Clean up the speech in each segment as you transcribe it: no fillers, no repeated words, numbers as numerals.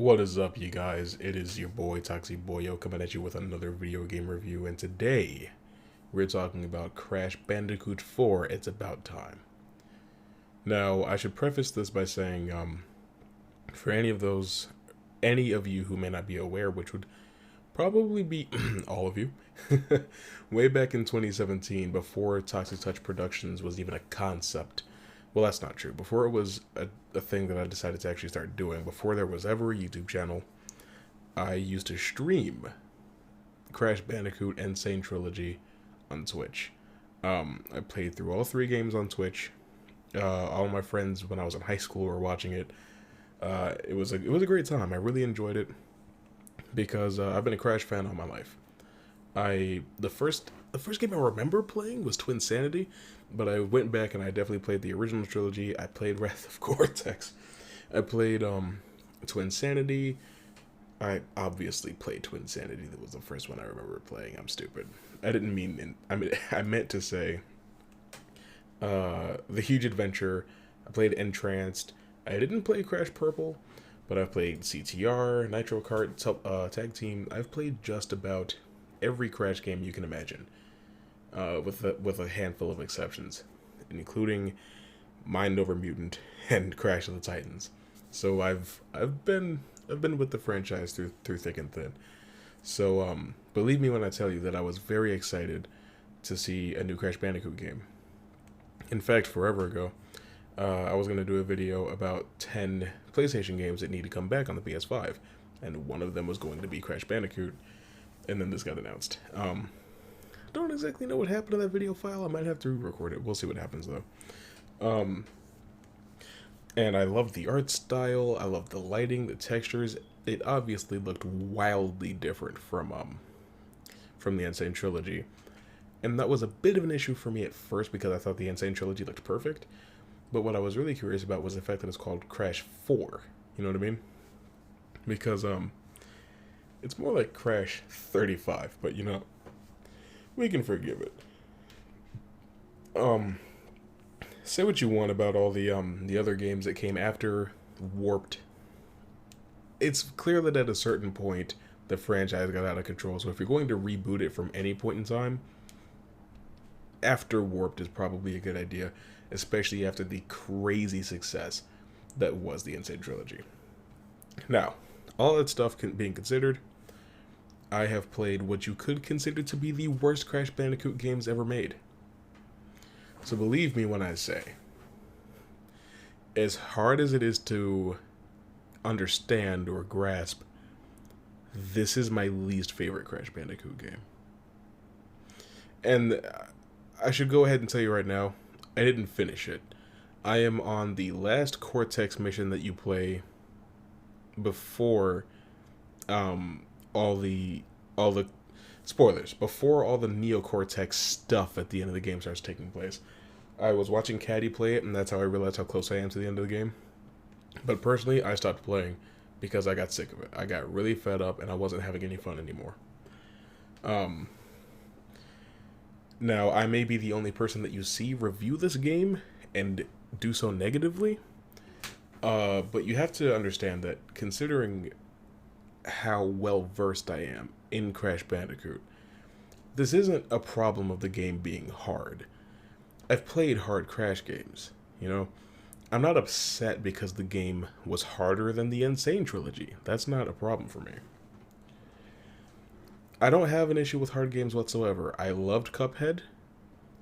What is up, you guys? It is your boy Toxic Boyo coming at you with another video game review, and today we're talking about Crash Bandicoot 4. It's about time. Now, I should preface this by saying, for any of you who may not be aware, which would probably be all of you, way back in 2017, before Toxic Touch Productions was even a concept. Well, that's not true. Before it was a thing that I decided to actually start doing, before there was ever a YouTube channel, I used to stream Crash Bandicoot Insane Trilogy on Twitch. I played through all three games on Twitch. All my friends, when I was in high school, were watching it. It was a great time. I really enjoyed it because I've been a Crash fan all my life. The first game I remember playing was Twinsanity, but I went back and I definitely played the original trilogy. I played Wrath of Cortex. I played Twinsanity. I obviously played Twinsanity. That was the first one I remember playing. I'm stupid. I didn't mean. I meant to say The Huge Adventure. I played Entranced. I didn't play Crash Purple, but I've played CTR, Nitro Kart, Tag Team. I've played just about every Crash game you can imagine, with a handful of exceptions, including Mind Over Mutant and Crash of the Titans. So I've been with the franchise through thick and thin. So believe me when I tell you that I was very excited to see a new Crash Bandicoot game. In fact, forever ago, I was going to do a video about 10 PlayStation games that need to come back on the PS5, and one of them was going to be Crash Bandicoot. And then this got announced. Don't exactly know what happened to that video file. I might have to re-record it. We'll see what happens though. And I love the art style. I love the lighting, the textures. It obviously looked wildly different from the Insane Trilogy, and that was a bit of an issue for me at first because I thought the Insane Trilogy looked perfect. But what I was really curious about was the fact that it's called Crash 4. You know what I mean? Because it's more like Crash 35, but we can forgive it. Say what you want about all the other games that came after Warped. It's clear that at a certain point the franchise got out of control. So if you're going to reboot it from any point in time, after Warped is probably a good idea, especially after the crazy success that was the Insane Trilogy. Now, all that stuff being considered, I have played what you could consider to be the worst Crash Bandicoot games ever made. So believe me when I say, as hard as it is to understand or grasp, this is my least favorite Crash Bandicoot game. And I should go ahead and tell you right now, I didn't finish it. I am on the last Cortex mission that you play before all the spoilers, before all the Neo-Cortex stuff at the end of the game starts taking place. I was watching Caddy play it, and that's how I realized how close I am to the end of the game. But personally, I stopped playing because I got sick of it. I got really fed up, and I wasn't having any fun anymore. Now, I may be the only person that you see review this game and do so negatively, but you have to understand that considering how well versed I am in Crash Bandicoot, this isn't a problem of the game being hard. I've played hard Crash games, I'm not upset because the game was harder than the Insane Trilogy. That's not a problem for me. I don't have an issue with hard games whatsoever. I loved Cuphead.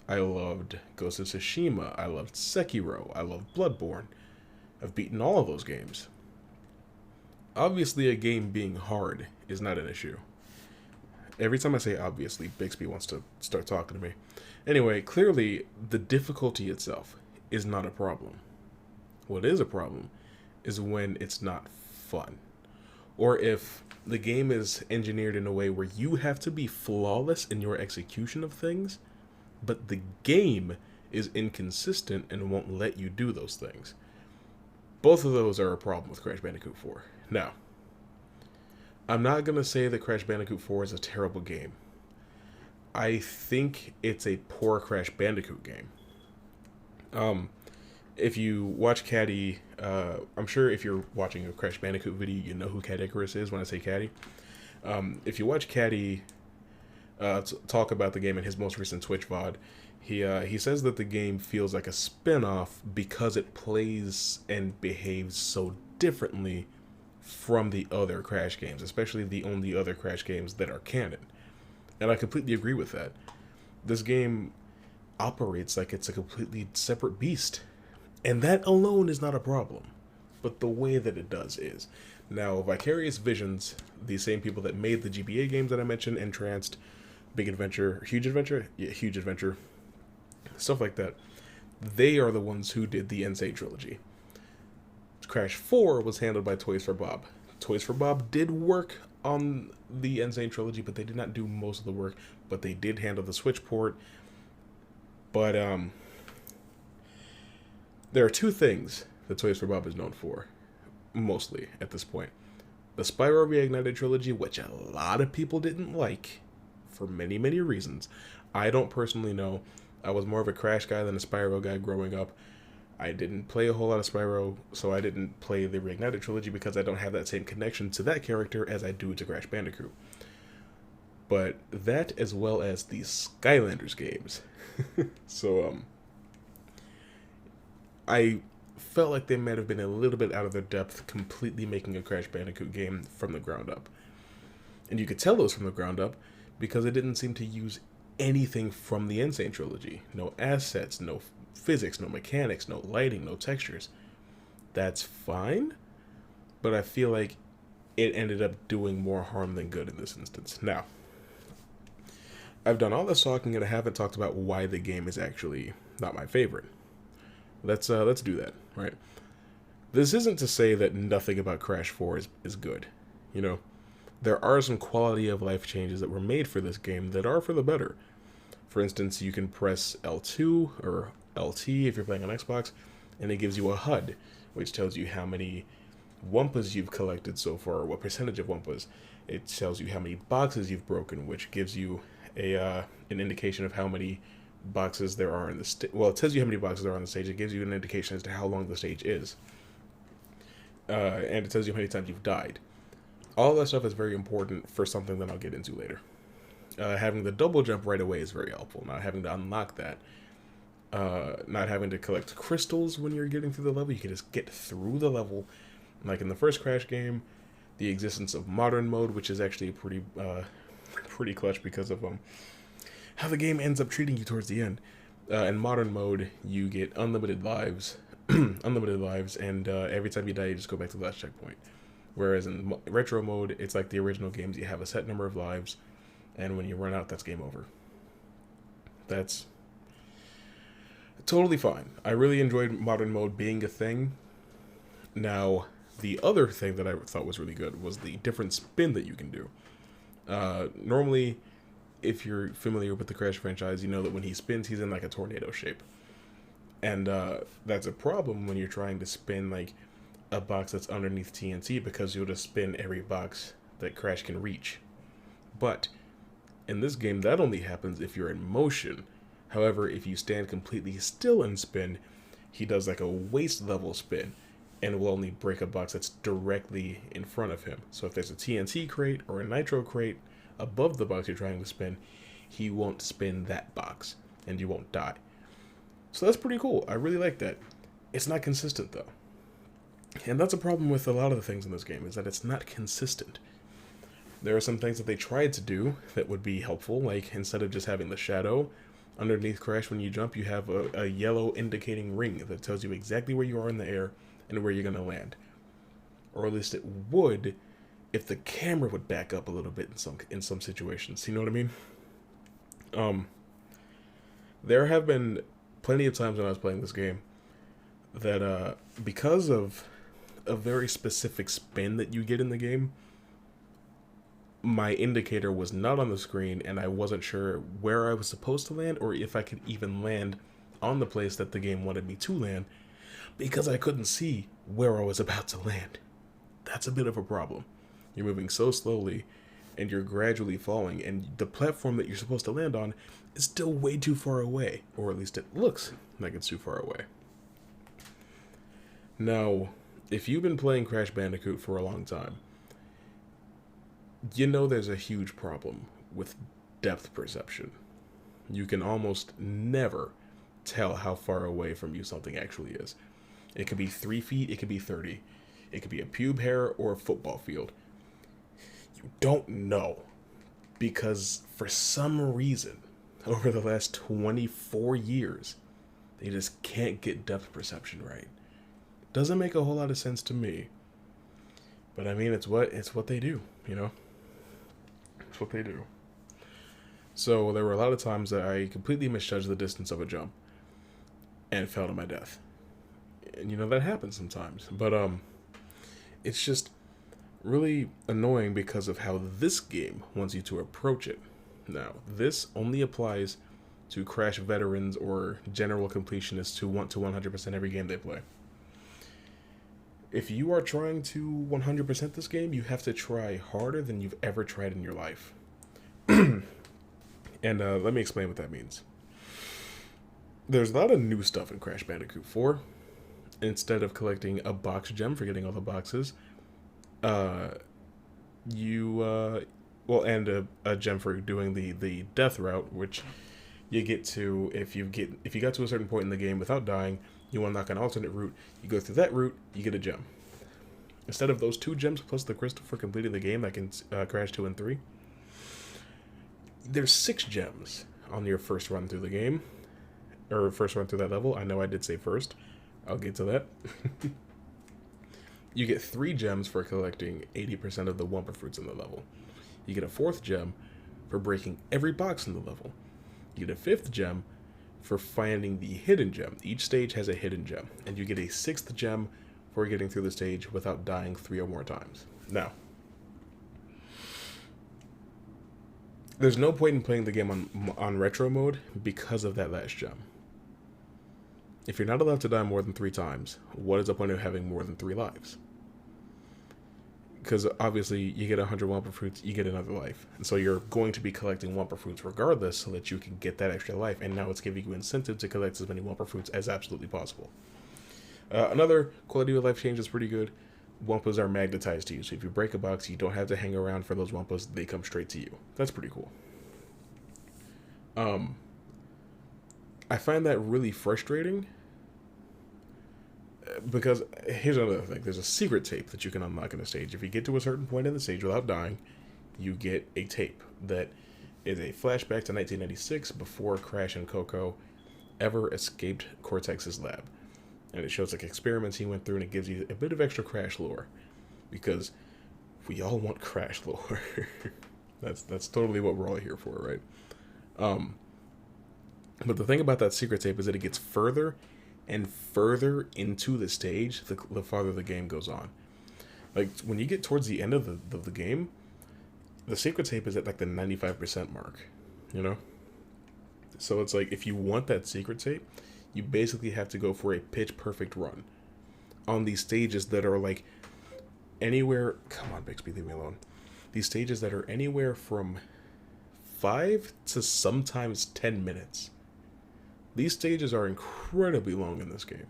I loved Ghost of Tsushima. I loved Sekiro. I loved Bloodborne. I've beaten all of those games. Obviously, a game being hard is not an issue. Every time I say obviously, Bixby wants to start talking to me. Anyway, clearly, the difficulty itself is not a problem. What is a problem is when it's not fun. Or if the game is engineered in a way where you have to be flawless in your execution of things, but the game is inconsistent and won't let you do those things. Both of those are a problem with Crash Bandicoot 4. Now, I'm not going to say that Crash Bandicoot 4 is a terrible game. I think it's a poor Crash Bandicoot game. if you watch Caddy, I'm sure if you're watching a Crash Bandicoot video, you know who Caddy Icarus is when I say Caddy. If you watch Caddy talk about the game in his most recent Twitch VOD, he says that the game feels like a spin-off because it plays and behaves so differently from the other Crash games, especially the only other Crash games that are canon. And I completely agree with that. This game operates like it's a completely separate beast. And that alone is not a problem. But the way that it does is. Now, Vicarious Visions, the same people that made the GBA games that I mentioned, Entranced, Big Adventure, Huge Adventure? Yeah, Huge Adventure. Stuff like that. They are the ones who did the Insane Trilogy. Crash 4 was handled by Toys for Bob. Toys for Bob did work on the Insane Trilogy, but they did not do most of the work. But they did handle the Switch port. But, there are two things that Toys for Bob is known for, mostly, at this point. The Spyro Reignited Trilogy, which a lot of people didn't like, for many, many reasons. I don't personally know. I was more of a Crash guy than a Spyro guy growing up. I didn't play a whole lot of Spyro, so I didn't play the Reignited Trilogy because I don't have that same connection to that character as I do to Crash Bandicoot. But that, as well as the Skylanders games. So, I felt like they might have been a little bit out of their depth completely making a Crash Bandicoot game from the ground up. And you could tell it was from the ground up because it didn't seem to use anything from the Insane Trilogy. No assets, no physics, no mechanics, no lighting, no textures. That's fine, but I feel like it ended up doing more harm than good in this instance. Now, I've done all this talking and I haven't talked about why the game is actually not my favorite. Let's do that, right? This isn't to say that nothing about Crash 4 is good. You know, there are some quality of life changes that were made for this game that are for the better. For instance, you can press L2 or LT if you're playing on Xbox, and it gives you a HUD, which tells you how many Wumpas you've collected so far, or what percentage of Wumpas. It tells you how many boxes you've broken, which gives you an indication of how many boxes there are in the stage. Well, it tells you how many boxes there are on the stage. It gives you an indication as to how long the stage is. And it tells you how many times you've died. All that stuff is very important for something that I'll get into later. Having the double jump right away is very helpful. Not having to unlock that. Not having to collect crystals when you're getting through the level. You can just get through the level. Like in the first Crash game, the existence of modern mode, which is actually pretty clutch because of how the game ends up treating you towards the end. In modern mode, you get unlimited lives, and every time you die, you just go back to the last checkpoint. Whereas in retro mode, it's like the original games. You have a set number of lives, and when you run out, that's game over. That's totally fine. I really enjoyed modern mode being a thing. Now, the other thing that I thought was really good was the different spin that you can do. Normally, if you're familiar with the Crash franchise, you know that when he spins, he's in like a tornado shape. And that's a problem when you're trying to spin like a box that's underneath TNT, because you'll just spin every box that Crash can reach. But in this game, that only happens if you're in motion. However, if you stand completely still and spin, he does like a waist level spin and will only break a box that's directly in front of him. So if there's a TNT crate or a nitro crate above the box you're trying to spin, he won't spin that box and you won't die. So that's pretty cool. I really like that. It's not consistent though. And that's a problem with a lot of the things in this game, is that it's not consistent. There are some things that they tried to do that would be helpful, like instead of just having the shadow underneath Crash when you jump, you have a yellow indicating ring that tells you exactly where you are in the air and where you're going to land. Or at least it would if the camera would back up a little bit in some situations. You know what I mean? There have been plenty of times when I was playing this game that because of a very specific spin that you get in the game, my indicator was not on the screen and I wasn't sure where I was supposed to land or if I could even land on the place that the game wanted me to land, because I couldn't see where I was about to land. That's a bit of a problem. You're moving so slowly and you're gradually falling, and the platform that you're supposed to land on is still way too far away, or at least it looks like it's too far away. Now, if you've been playing Crash Bandicoot for a long time, you know there's a huge problem with depth perception. You can almost never tell how far away from you something actually is. It could be 3 feet, it could be 30. It could be a pube hair or a football field. You don't know because for some reason, over the last 24 years, they just can't get depth perception right. Doesn't make a whole lot of sense to me. But I mean, it's what they do, you know? It's what they do. So there were a lot of times that I completely misjudged the distance of a jump and fell to my death. And you know, that happens sometimes. But it's just really annoying because of how this game wants you to approach it. Now, this only applies to Crash veterans or general completionists who want to 100% every game they play. If you are trying to 100% this game, you have to try harder than you've ever tried in your life. And let me explain what that means. There's a lot of new stuff in Crash Bandicoot 4. Instead of collecting a box gem for getting all the boxes, a gem for doing the death route, which you get to if you got to a certain point in the game without dying, you unlock an alternate route. You go through that route, you get a gem. Instead of those 2 gems plus the crystal for completing the game, like in Crash 2 and 3, there's 6 gems on your first run through the game, or first run through that level. I know I did say first. I'll get to that. You get 3 gems for collecting 80% of the Wumpa fruits in the level. You get a 4th gem for breaking every box in the level. You get a 5th gem for finding the hidden gem. Each stage has a hidden gem. And you get a 6th gem for getting through the stage without dying 3 or more times. Now, there's no point in playing the game on retro mode because of that last gem. If you're not allowed to die more than 3 times, what is the point of having more than 3 lives? Because obviously, you get 100 Wumpa fruits, you get another life. And so you're going to be collecting Wumpa fruits regardless so that you can get that extra life. And now it's giving you incentive to collect as many Wumpa fruits as absolutely possible. Another quality of life change that's pretty good. Wumpas are magnetized to you. So if you break a box, you don't have to hang around for those Wumpas. They come straight to you. That's pretty cool. I find that really frustrating. Because here's another thing. There's a secret tape that you can unlock in a stage. If you get to a certain point in the stage without dying, you get a tape that is a flashback to 1996 before Crash and Coco ever escaped Cortex's lab. And it shows like experiments he went through, and it gives you a bit of extra Crash lore. Because we all want Crash lore. That's totally what we're all here for, right? But the thing about that secret tape is that it gets further and further into the stage, the farther the game goes on. Like, when you get towards the end of the game, the secret tape is at, like, the 95% mark, you know? So it's like, if you want that secret tape, you basically have to go for a pitch-perfect run on these stages that are, like, anywhere... Come on, Bixby, leave me alone. These stages that are anywhere from 5 to sometimes 10 minutes. These stages are incredibly long in this game.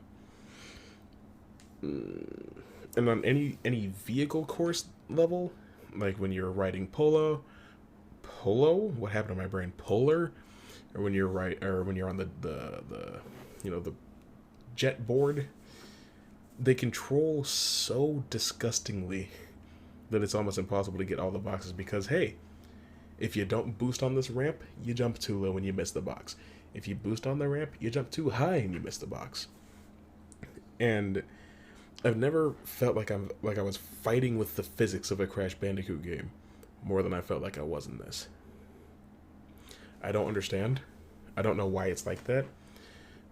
And on any vehicle course level, like when you're riding Polo? What happened to my brain? Polar? Or when you're on the jet board, they control so disgustingly that it's almost impossible to get all the boxes because, hey, if you don't boost on this ramp, you jump too low and you miss the box. If you boost on the ramp, you jump too high and you miss the box. And I've never felt like I was fighting with the physics of a Crash Bandicoot game more than I felt like I was in this. I don't understand. I don't know why it's like that.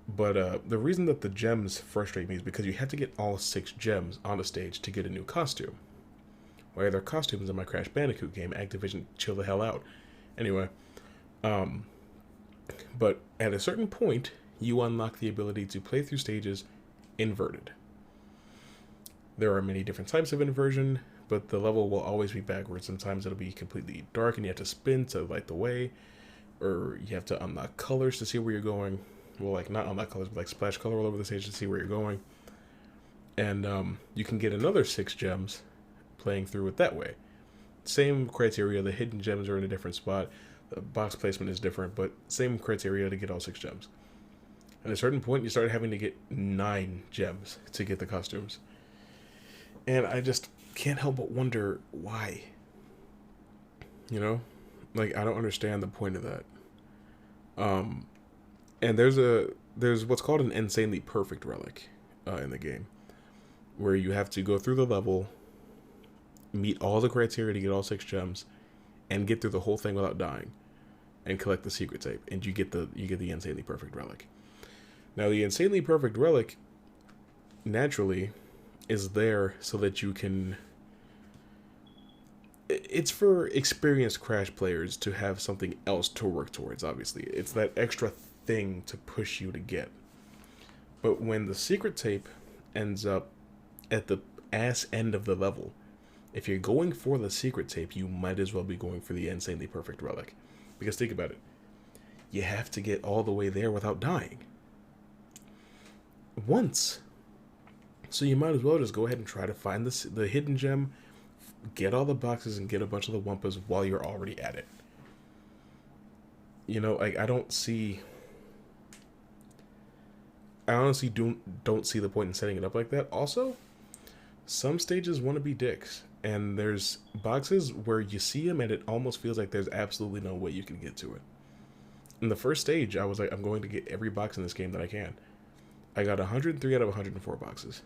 But the reason that the gems frustrate me is because you have to get all 6 gems on a stage to get a new costume. Why are there costumes in my Crash Bandicoot game? Activision, chill the hell out. Anyway, but at a certain point, you unlock the ability to play through stages inverted. There are many different types of inversion, but the level will always be backwards. Sometimes it'll be completely dark and you have to spin to light the way, or you have to unlock colors to see where you're going. Well, like, not unlock colors, but like splash color all over the stage to see where you're going. And you can get another 6 gems playing through it that way. Same criteria, the hidden gems are in a different spot, the box placement is different, but same criteria to get all 6 gems. At a certain point, you start having to get 9 gems to get the costumes. And I just can't help but wonder why. You know? Like, I don't understand the point of that. And there's what's called an insanely perfect relic in the game, where you have to go through the level, meet all the criteria to get all 6 gems, and get through the whole thing without dying, and collect the secret tape, and you get the insanely perfect relic. Now, the insanely perfect relic naturally is there so that you can. It's for experienced Crash players to have something else to work towards, obviously. It's that extra thing to push you to get. But when the secret tape ends up at the ass end of the level, if you're going for the secret tape, you might as well be going for the insanely perfect relic. Because think about it. You have to get all the way there without dying. Once. So you might as well just go ahead and try to find the hidden gem, get all the boxes, and get a bunch of the Wumpas while you're already at it. You know, like, I honestly don't see the point in setting it up like that. Also, some stages want to be dicks, and there's boxes where you see them and it almost feels like there's absolutely no way you can get to it. In the first stage, I was like, I'm going to get every box in this game that I can. I got 103 out of 104 boxes.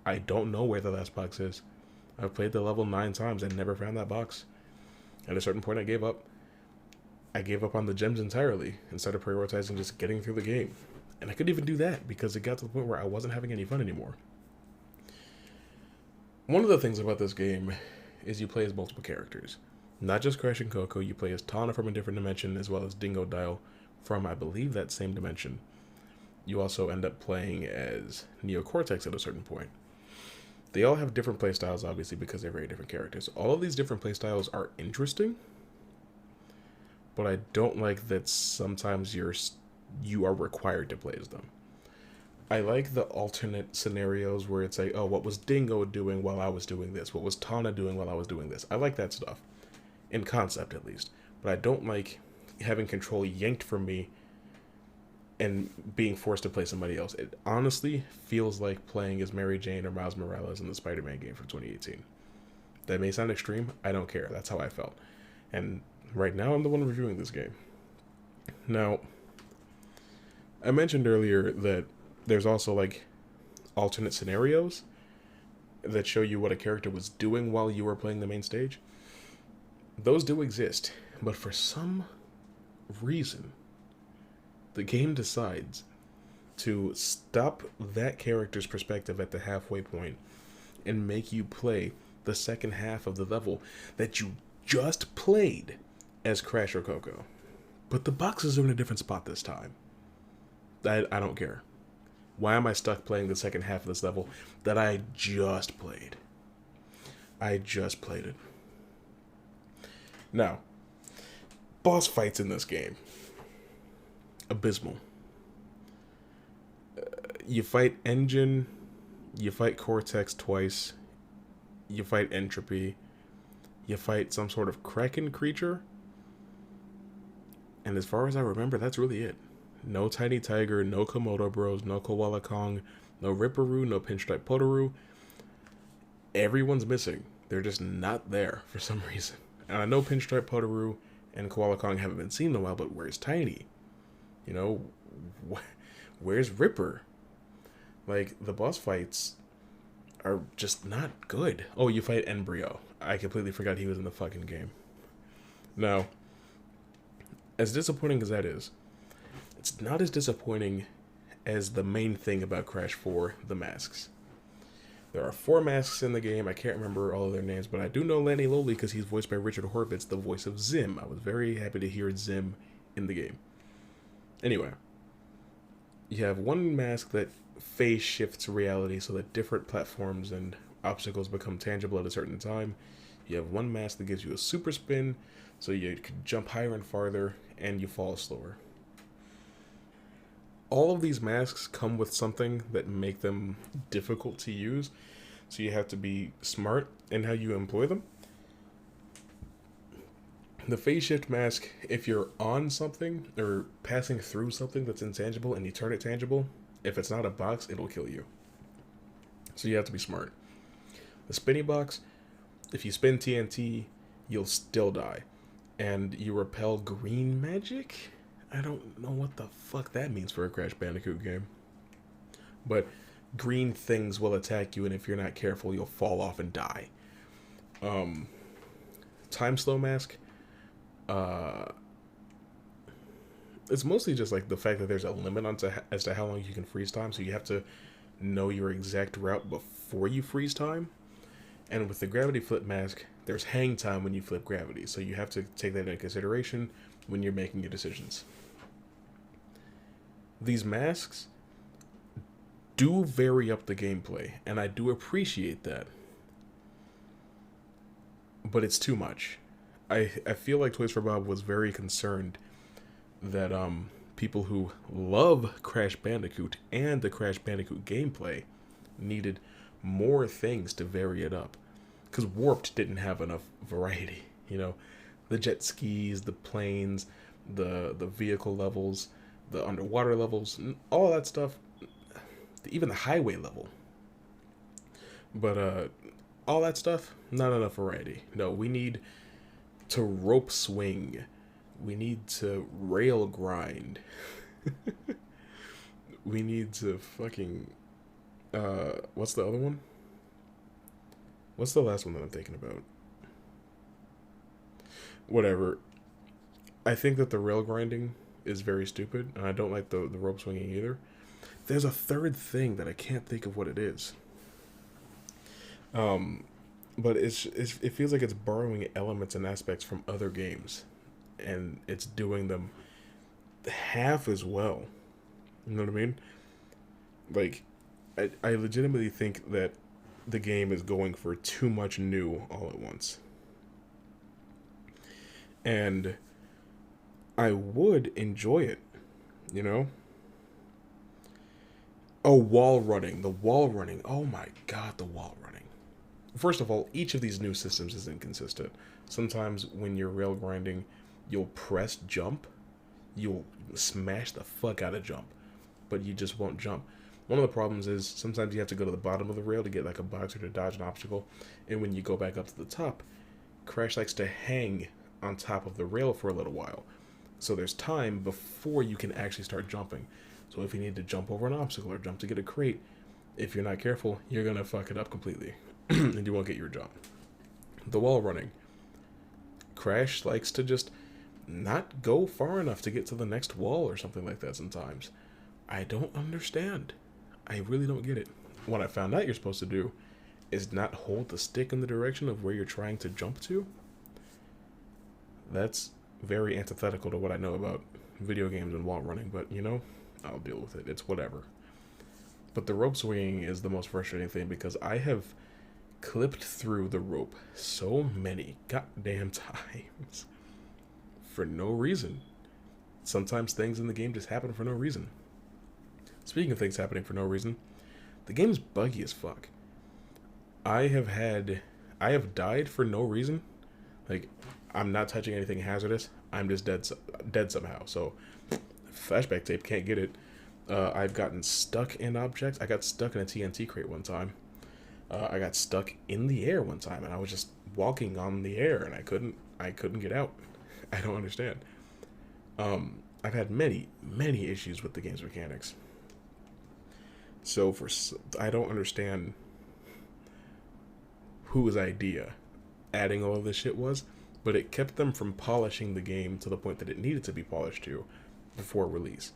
I don't know where the last box is. I've played the level 9 times and never found that box. At a certain point, I gave up. I gave up on the gems entirely and started prioritizing just getting through the game. And I couldn't even do that because it got to the point where I wasn't having any fun anymore. One of the things about this game is you play as multiple characters. Not just Crash and Coco, you play as Tawna from a different dimension, as well as Dingo Dial from, I believe, that same dimension. You also end up playing as Neo Cortex at a certain point. They all have different playstyles, obviously, because they're very different characters. All of these different playstyles are interesting, but I don't like that sometimes you are required to play as them. I like the alternate scenarios where it's like, oh, what was Dingo doing while I was doing this? What was Tawna doing while I was doing this? I like that stuff, in concept at least. But I don't like having control yanked from me and being forced to play somebody else. It honestly feels like playing as Mary Jane or Miles Morales in the Spider-Man game from 2018. That may sound extreme. I don't care. That's how I felt. And right now, I'm the one reviewing this game. Now, I mentioned earlier that there's also, like, alternate scenarios that show you what a character was doing while you were playing the main stage. Those do exist, but for some reason, the game decides to stop that character's perspective at the halfway point and make you play the second half of the level that you just played as Crash or Coco. But the boxes are in a different spot this time. I don't care. Why am I stuck playing the second half of this level that I just played? I just played it. Now, boss fights in this game. Abysmal. You fight Engine, you fight Cortex twice, you fight Entropy, you fight some sort of Kraken creature, and as far as I remember, that's really it. No Tiny Tiger, no Komodo Bros, no Koala Kong, no Ripperoo, no Pinstripe Potoroo. Everyone's missing. They're just not there for some reason. And I know Pinstripe Potoroo and Koala Kong haven't been seen in a while, but where's Tiny? You know, where's Ripper? Like, the boss fights are just not good. Oh, you fight Embryo. I completely forgot he was in the fucking game. Now, as disappointing as that is, it's not as disappointing as the main thing about Crash 4, the masks. There are 4 masks in the game. I can't remember all of their names, but I do know Lanny Lowly because he's voiced by Richard Horvitz, the voice of Zim. I was very happy to hear Zim in the game. Anyway, you have one mask that phase shifts reality so that different platforms and obstacles become tangible at a certain time. You have one mask that gives you a super spin, so you can jump higher and farther, and you fall slower. All of these masks come with something that make them difficult to use, so you have to be smart in how you employ them. The phase shift mask, if you're on something or passing through something that's intangible and you turn it tangible, if it's not a box, it'll kill you. So you have to be smart. The spinny box, if you spin TNT, you'll still die. And you repel green magic? I don't know what the fuck that means for a Crash Bandicoot game. But green things will attack you, and if you're not careful, you'll fall off and die. Time slow mask. It's mostly just like the fact that there's a limit as to how long you can freeze time, so you have to know your exact route before you freeze time. And with the gravity flip mask, there's hang time when you flip gravity, so you have to take that into consideration when you're making your decisions. These masks do vary up the gameplay, and I do appreciate that. But it's too much. I feel like Toys for Bob was very concerned that people who love Crash Bandicoot and the Crash Bandicoot gameplay needed more things to vary it up. Because Warped didn't have enough variety, the jet skis, the planes, the vehicle levels, the underwater levels, all that stuff, even the highway level. But all that stuff, not enough variety. No, we need to rope swing. We need to rail grind. We need to fucking... what's the other one? What's the last one that I'm thinking about? Whatever. I think that the rail grinding is very stupid, and I don't like the rope swinging either. There's a third thing that I can't think of what it is. But it feels like it's borrowing elements and aspects from other games, and it's doing them half as well. You know what I mean? Like, I legitimately think that the game is going for too much new all at once. And I would enjoy it, Oh, wall running. The wall running. Oh my god, the wall running. First of all, each of these new systems is inconsistent. Sometimes when you're rail grinding, you'll press jump. You'll smash the fuck out of jump, but you just won't jump. One of the problems is sometimes you have to go to the bottom of the rail to get like a box or to dodge an obstacle, and when you go back up to the top, Crash likes to hang on top of the rail for a little while. So there's time before you can actually start jumping. So if you need to jump over an obstacle or jump to get a crate, if you're not careful, you're going to fuck it up completely, and you won't get your jump. The wall running. Crash likes to just not go far enough to get to the next wall or something like that sometimes. I don't understand. I really don't get it. What I found out you're supposed to do is not hold the stick in the direction of where you're trying to jump to. That's very antithetical to what I know about video games and wall running, but I'll deal with it. It's whatever. But the rope swinging is the most frustrating thing because I have clipped through the rope so many goddamn times for no reason. Sometimes things in the game just happen for no reason. Speaking of things happening for no reason, the game's buggy as fuck. I have died for no reason. Like, I'm not touching anything hazardous. I'm just dead somehow. So, flashback tape, can't get it. I've gotten stuck in objects. I got stuck in a TNT crate one time. I got stuck in the air one time, and I was just walking on the air, and I couldn't get out. I don't understand. I've had many issues with the game's mechanics. So I don't understand whose idea adding all of this shit was, but it kept them from polishing the game to the point that it needed to be polished to before release.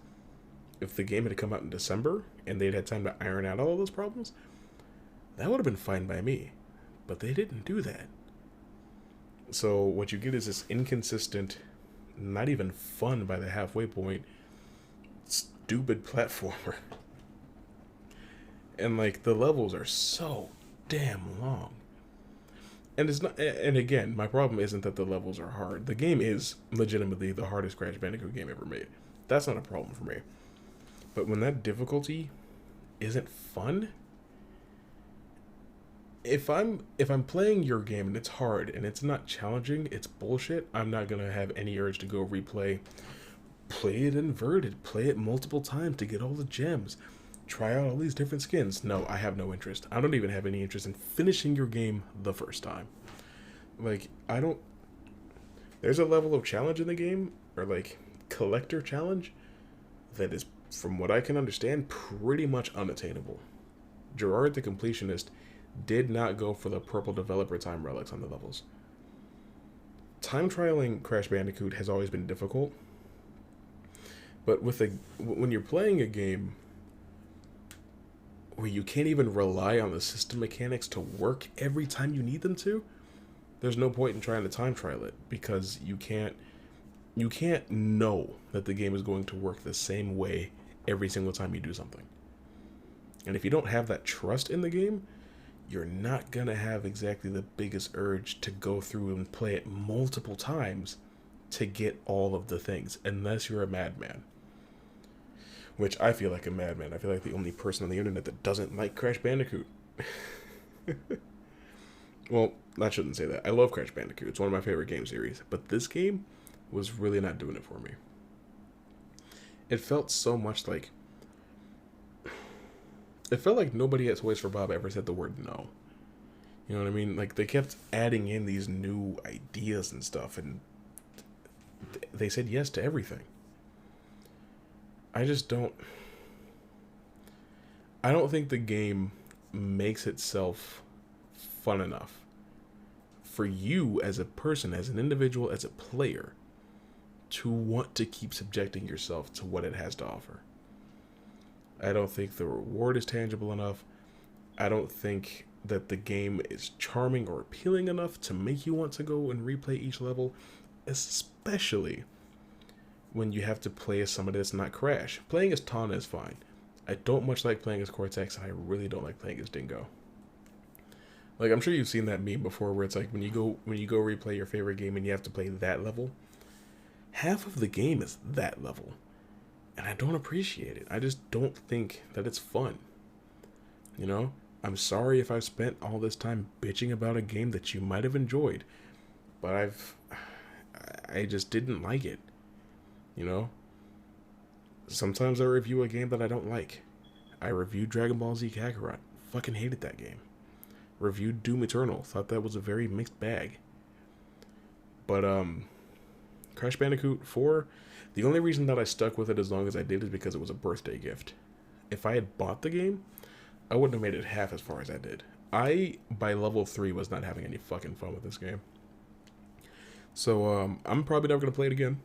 If the game had come out in December and they'd had time to iron out all of those problems, that would have been fine by me. But they didn't do that. So what you get is this inconsistent, not even fun by the halfway point, stupid platformer. And like the levels are so damn long. And it's not, and again, my problem isn't that the levels are hard. The game is legitimately the hardest Crash Bandicoot game ever made. That's not a problem for me. But when that difficulty isn't fun, if I'm playing your game and it's hard and it's not challenging, it's bullshit, I'm not gonna have any urge to go replay. Play it inverted, play it multiple times to get all the gems, try out all these different skins. No, I have no interest. I don't even have any interest in finishing your game the first time. Like, I don't. There's a level of challenge in the game, or like collector challenge, that is, from what I can understand, pretty much unattainable. Gerard the Completionist did not go for the purple developer time relics on the levels. Time trialing Crash Bandicoot has always been difficult, but when you're playing a game where you can't even rely on the system mechanics to work every time you need them to, there's no point in trying to time trial it, because you can't know that the game is going to work the same way every single time you do something. And if you don't have that trust in the game, you're not going to have exactly the biggest urge to go through and play it multiple times to get all of the things, unless you're a madman. Which I feel like a madman. I feel like the only person on the internet that doesn't like Crash Bandicoot. Well, I shouldn't say that. I love Crash Bandicoot. It's one of my favorite game series. But this game was really not doing it for me. It felt so much like... It felt like nobody at Toys for Bob ever said the word no. You know what I mean? Like, they kept adding in these new ideas and stuff, and they said yes to everything. I don't think the game makes itself fun enough for you as a person, as an individual, as a player, to want to keep subjecting yourself to what it has to offer. I don't think the reward is tangible enough. I don't think that the game is charming or appealing enough to make you want to go and replay each level, especially when you have to play as somebody that's not Crash. Playing as Tawna is fine. I don't much like playing as Cortex, and I really don't like playing as Dingo. Like, I'm sure you've seen that meme before, where it's like when you go replay your favorite game and you have to play that level, half of the game is that level. And I don't appreciate it. I just don't think that it's fun. You know? I'm sorry if I've spent all this time bitching about a game that you might have enjoyed, but I just didn't like it. You know? Sometimes I review a game that I don't like. I reviewed Dragon Ball Z Kakarot. Fucking hated that game. Reviewed Doom Eternal. Thought that was a very mixed bag. But, Crash Bandicoot 4, the only reason that I stuck with it as long as I did is because it was a birthday gift. If I had bought the game, I wouldn't have made it half as far as I did. By level 3, was not having any fucking fun with this game. So, I'm probably never going to play it again.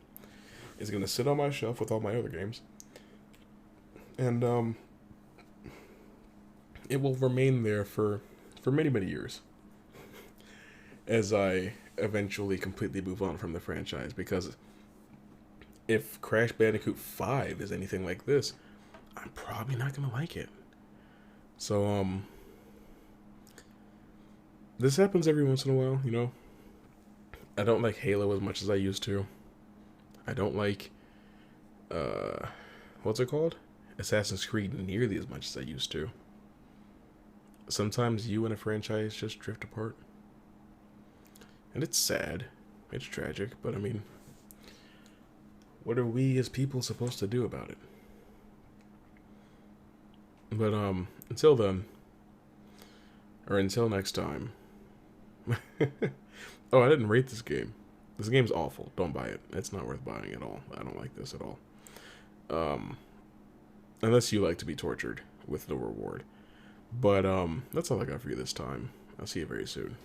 It's going to sit on my shelf with all my other games. And, it will remain there for many, many years. As I eventually completely move on from the franchise. Because if Crash Bandicoot 5 is anything like this, I'm probably not going to like it. So, this happens every once in a while, you know? I don't like Halo as much as I used to. I don't like, what's it called? Assassin's Creed nearly as much as I used to. Sometimes you and a franchise just drift apart. And it's sad. It's tragic, but I mean, what are we as people supposed to do about it? But, until then, or until next time. Oh, I didn't rate this game. This game's awful. Don't buy it. It's not worth buying at all. I don't like this at all. Unless you like to be tortured with no reward. But, that's all I got for you this time. I'll see you very soon.